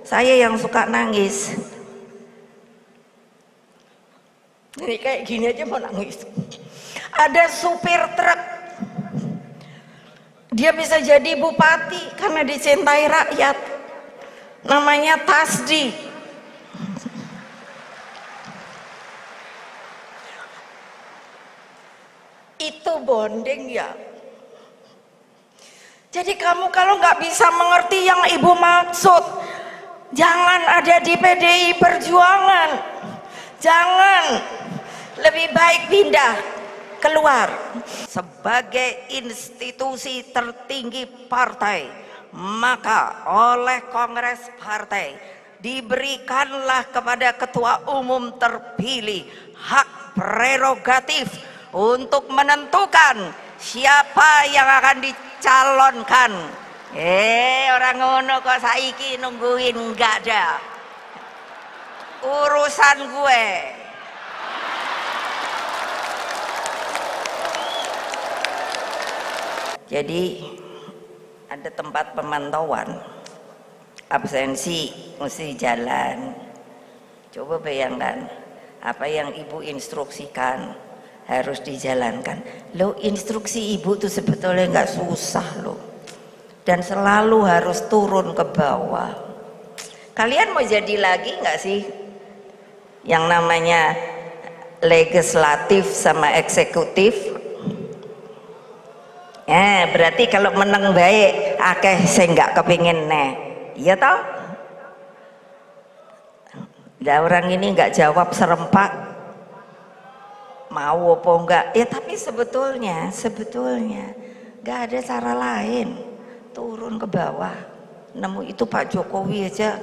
saya yang suka nangis. Ini kayak gini aja mau nangis. Ada supir truk, dia bisa jadi bupati karena dicintai rakyat, namanya Tasdi. Itu bonding ya. Jadi kamu kalau nggak bisa mengerti yang ibu maksud, jangan ada di PDI Perjuangan, jangan, lebih baik pindah keluar. Sebagai institusi tertinggi partai, maka oleh Kongres Partai diberikanlah kepada ketua umum terpilih hak prerogatif untuk menentukan siapa yang akan dicalonkan. Orang ngono kok saiki nungguin, enggak ada urusan gue. Jadi ada tempat pemantauan, absensi mesti jalan. Coba bayangkan apa yang ibu instruksikan harus dijalankan. Lo instruksi ibu tuh sebetulnya nggak susah loh, dan selalu harus turun ke bawah. Kalian mau jadi lagi nggak sih yang namanya legislatif sama eksekutif? Berarti kalau menang baik akeh saya nggak kepingin nih, iya toh? Nah, orang ini nggak jawab serempak, mau apa enggak ya, tapi sebetulnya nggak ada cara lain, turun ke bawah. Nemu itu Pak Jokowi aja.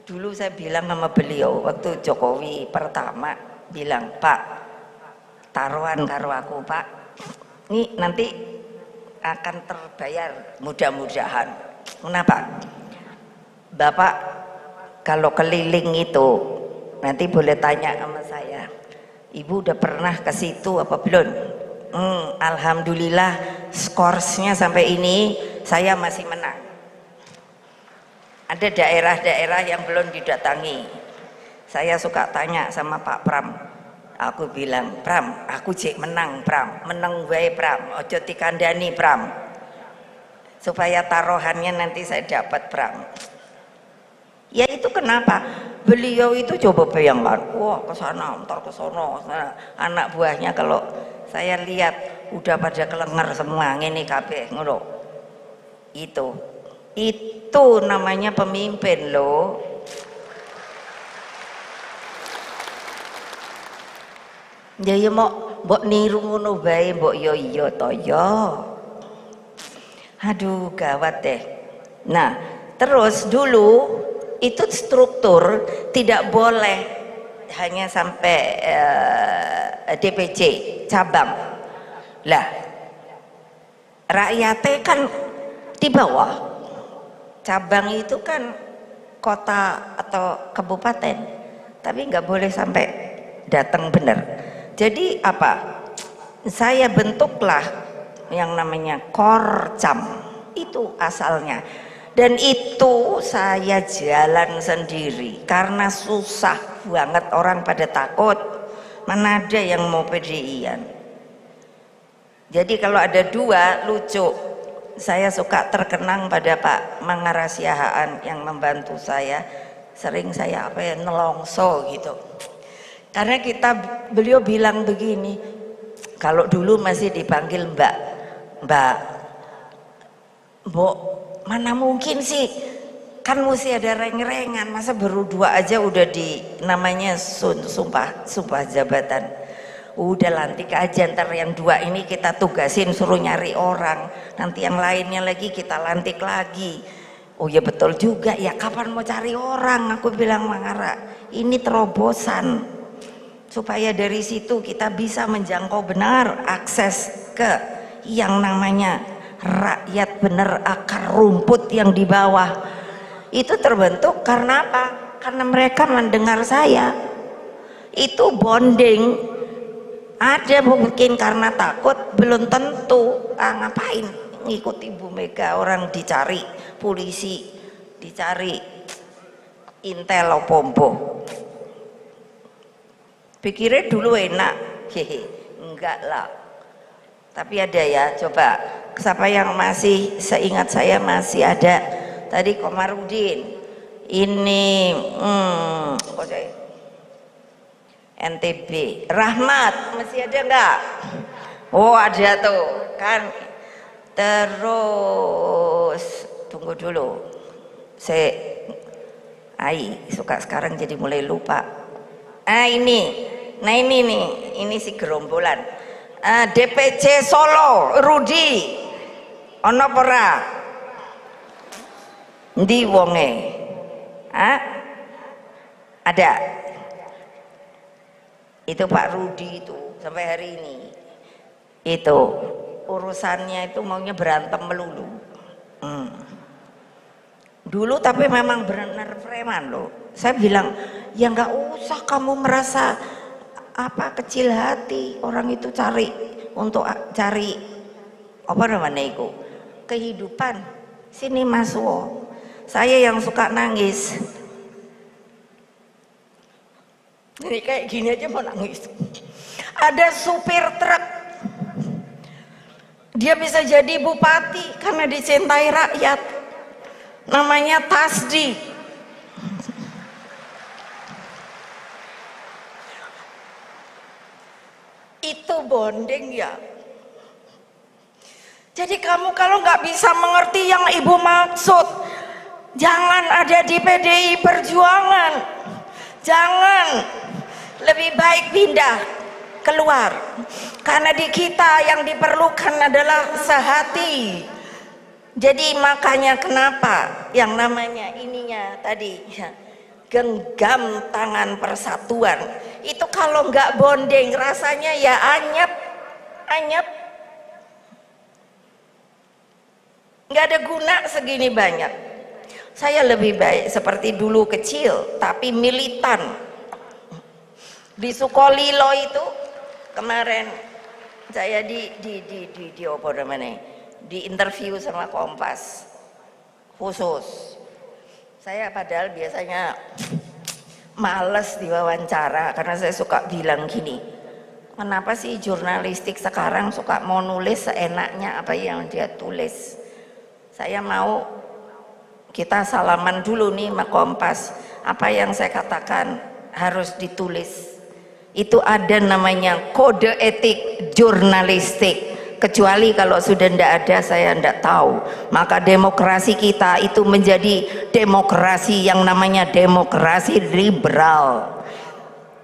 Dulu saya bilang sama beliau waktu Jokowi pertama bilang, Pak taruhan karo aku Pak, ini nanti akan terbayar mudah-mudahan. Kenapa? Bapak kalau keliling itu nanti boleh tanya sama saya, ibu udah pernah ke situ apa belum? Alhamdulillah skorsnya sampai ini saya masih menang. Ada daerah-daerah yang belum didatangi. Saya suka tanya sama Pak Pram, aku bilang, Pram, aku cek menang Pram, menang wae Pram, ojo dikandani Pram, supaya taruhannya nanti saya dapat Pram. Ya itu kenapa? Beliau itu coba bayangkan, wah kesana, ntar kesono, anak buahnya kalau saya lihat udah pada kelengar semua, ini kabeh ngono. Itu namanya pemimpin loh. Ya mbok niru ngono bae, mbok yo iya to yo. Aduh gawat deh. Nah, terus dulu itu struktur tidak boleh hanya sampai DPC cabang. Lah, rakyatnya kan di bawah. Cabang itu kan kota atau kabupaten, tapi nggak boleh sampai datang benar. Jadi apa? Saya bentuklah yang namanya Korcam, itu asalnya. Dan itu saya jalan sendiri karena susah banget, orang pada takut, mana ada yang mau PDI-an. Jadi kalau ada dua lucu, saya suka terkenang pada Pak Mangarasiahaan yang membantu saya, sering saya nelongso gitu. Karena beliau bilang begini, kalau dulu masih dipanggil Mbak, Mbok, mana mungkin sih, kan mesti ada reng-rengan, masa baru dua aja udah namanya sumpah jabatan. Udah lantik aja, ntar yang dua ini kita tugasin suruh nyari orang, nanti yang lainnya lagi kita lantik lagi. Oh ya betul juga ya, kapan mau cari orang, aku bilang Mangara, ini terobosan supaya dari situ kita bisa menjangkau benar, akses ke yang namanya rakyat bener, akar rumput yang di bawah. Itu terbentuk karena apa? Karena mereka mendengar saya. Itu bonding. Ada mungkin karena takut, belum tentu. Ngapain ngikut Ibu Mega, orang dicari polisi, dicari Intel pombo. Pikirnya dulu enak, hehe, enggak lah. Tapi ada ya, coba siapa yang masih seingat saya masih ada tadi Komarudin. Ini kok saya NTB Rahmat masih ada enggak? Oh ada tuh kan. Terus tunggu dulu, saya suka sekarang jadi mulai lupa. Ini nih, ini si gerombolan DPC Solo, Rudi ono pora ndi wonge ada itu Pak Rudi itu sampai hari ini itu urusannya itu maunya berantem melulu dulu, tapi memang benar preman loh. Saya bilang ya nggak usah kamu merasa apa kecil hati, orang itu cari apa namanya itu kehidupan. Sini Mas Wo, saya yang suka nangis ini kayak gini aja mau nangis. Ada supir truk, dia bisa jadi bupati karena dicintai rakyat, namanya Tasdi. Itu bonding ya. Jadi kamu kalau nggak bisa mengerti yang ibu maksud, jangan ada di PDI Perjuangan, jangan, lebih baik pindah keluar, karena di kita yang diperlukan adalah sehati. Jadi makanya kenapa yang namanya ininya tadi genggam tangan persatuan itu kalau nggak bonding rasanya ya anyep, nggak ada guna segini banyak. Saya lebih baik seperti dulu kecil tapi militan. Di Sukolilo itu kemarin saya di apa namanya, di interview sama Kompas khusus. Saya padahal biasanya males diwawancara karena saya suka bilang gini, kenapa sih jurnalistik sekarang suka mau nulis seenaknya apa yang dia tulis. Saya mau kita salaman dulu nih sama Kompas, apa yang saya katakan harus ditulis. Itu ada namanya kode etik jurnalistik. Kecuali kalau sudah tidak ada saya tidak tahu. Maka demokrasi kita itu menjadi demokrasi yang namanya demokrasi liberal.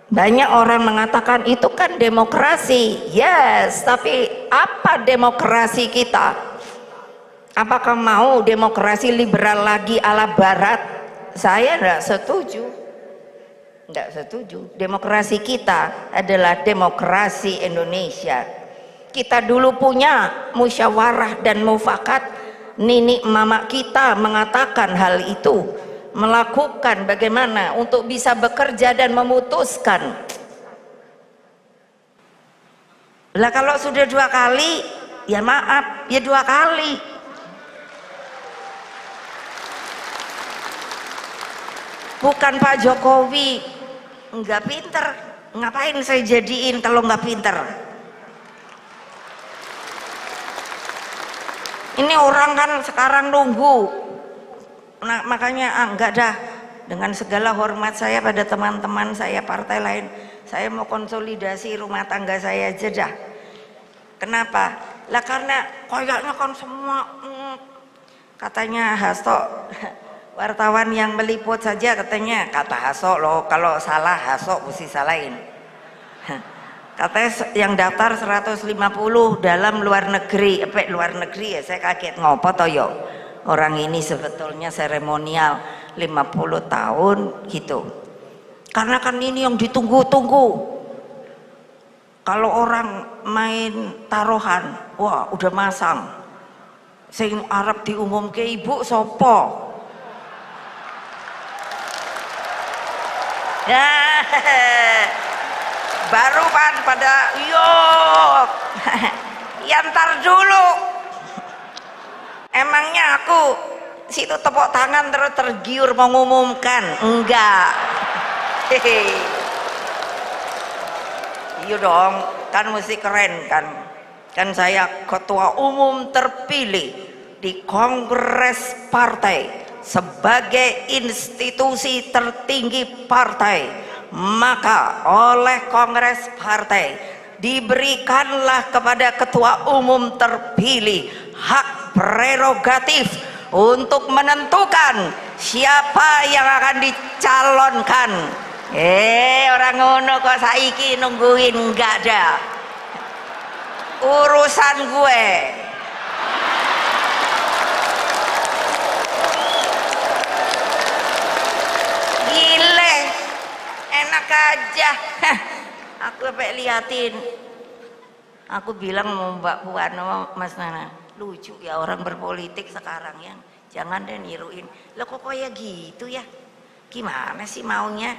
Banyak orang mengatakan itu kan demokrasi. Yes, tapi apa demokrasi kita? Apakah mau demokrasi liberal lagi ala barat? Saya tidak setuju. Tidak setuju. Demokrasi kita adalah demokrasi Indonesia. Kita dulu punya musyawarah dan mufakat. Nenek mama kita mengatakan hal itu, melakukan bagaimana untuk bisa bekerja dan memutuskan. Lah kalau sudah 2 kali ya maaf, ya 2 kali. Bukan Pak Jokowi nggak pinter, ngapain saya jadiin kalau nggak pinter. Ini orang kan sekarang nunggu. Nah, makanya enggak dah, dengan segala hormat saya pada teman-teman saya partai lain, saya mau konsolidasi rumah tangga saya aja dah. Kenapa? Lah karena kayaknya kan semua katanya Hasto, wartawan yang meliput saja katanya, kata Hasto loh, kalau salah Hasto mesti salahin. Katanya yang daftar 150 dalam luar negeri, luar negeri ya, saya kaget ngopo toh yo. Orang ini sebetulnya seremonial 50 tahun gitu. Karena kan ini yang ditunggu-tunggu. Kalau orang main taruhan, wah udah masang. Sing Arab diumumke ibu sopo. Ya. Baru kan pada yuk ya ntar dulu, emangnya aku situ tepuk tangan terus tergiur mengumumkan? Enggak. Hehe. Iya dong, kan mesti keren kan. Kan saya ketua umum terpilih di kongres partai sebagai institusi tertinggi partai, maka oleh kongres partai diberikanlah kepada ketua umum terpilih hak prerogatif untuk menentukan siapa yang akan dicalonkan. Orang ngono kok saiki nungguin, enggak ada urusan gue. Gile, enak aja. Aku sampai liatin, aku bilang mau Mbak Puan, Mas Nana, lucu ya orang berpolitik sekarang ya, jangan deh niruin. Lo kok kayak gitu ya, gimana sih maunya?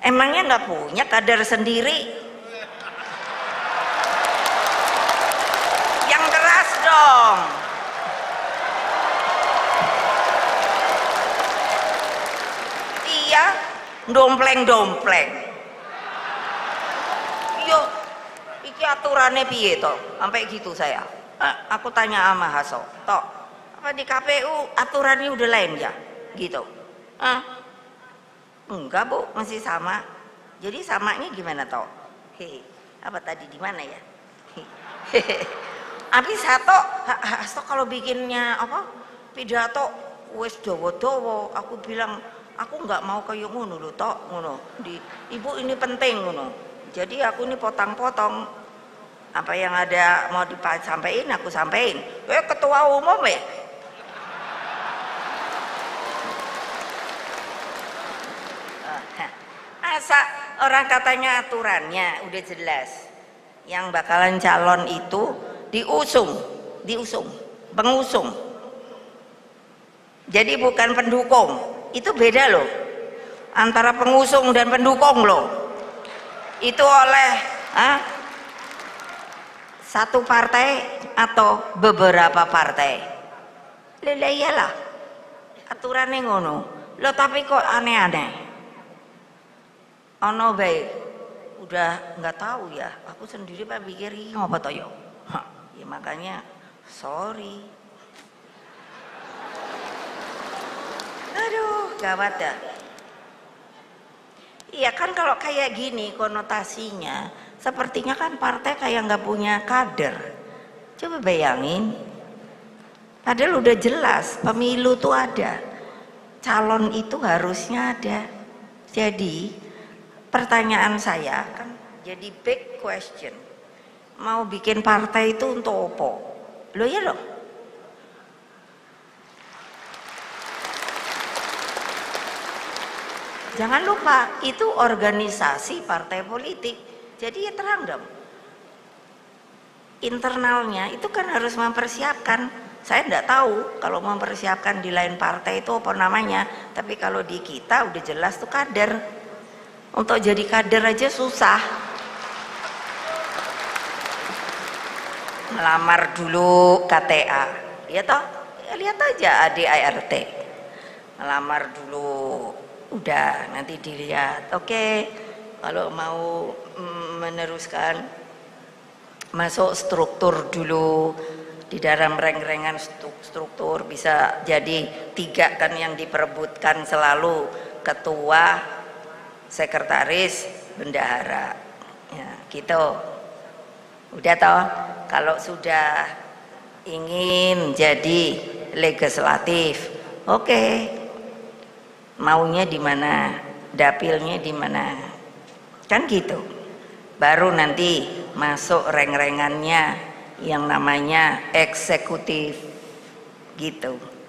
Emangnya nggak punya kader sendiri? Yang keras dong. Iya, dompleng-dompleng. Yo, iki aturannya piye toh? Sampai gitu saya. Aku tanya sama Haso, toh apa di KPU aturannya udah lain ya? Gitu. Enggak Bu, masih sama. Jadi samanya gimana toh? Apa tadi di mana ya? Habis Hasto kalau bikinnya apa pidato wes dowo-dowo, aku bilang aku nggak mau kayak ngono lho toh, ngono. Ibu ini penting ngono. Jadi aku ini potong-potong apa yang ada mau disampaikan aku sampaikan. Ketua umum ya. Masa orang katanya aturannya udah jelas, yang bakalan calon itu diusung, pengusung. Jadi bukan pendukung, itu beda loh, antara pengusung dan pendukung loh. Itu oleh satu partai atau beberapa partai. Iyalah, aturannya ngono. Lo tapi kok aneh-aneh. Ono baik, udah nggak tahu ya. Aku sendiri pak pikir ini apa toh yo. Ya makanya sorry. Aduh, gawat dah. Iya kan kalau kayak gini konotasinya, sepertinya kan partai kayak nggak punya kader. Coba bayangin. Padahal udah jelas pemilu tuh ada, calon itu harusnya ada. Jadi pertanyaan saya kan jadi big question, mau bikin partai itu untuk apa? Loh ya loh, jangan lupa itu organisasi partai politik, jadi ya terang dong internalnya itu kan harus mempersiapkan. Saya enggak tahu kalau mempersiapkan di lain partai itu apa namanya, tapi kalau di kita udah jelas tuh kader. Untuk jadi kader aja susah. Melamar dulu KTA, ya toh? Ya, lihat aja ADART. Melamar dulu, udah nanti dilihat. Oke, kalau mau meneruskan, masuk struktur dulu. Di dalam reng-rengan struktur bisa jadi 3 kan yang diperebutkan selalu, ketua, sekretaris, bendahara, ya gitu. Udah toh, kalau sudah ingin jadi legislatif, oke, maunya di mana, dapilnya di mana, kan gitu. Baru nanti masuk reng-rengannya yang namanya eksekutif, gitu.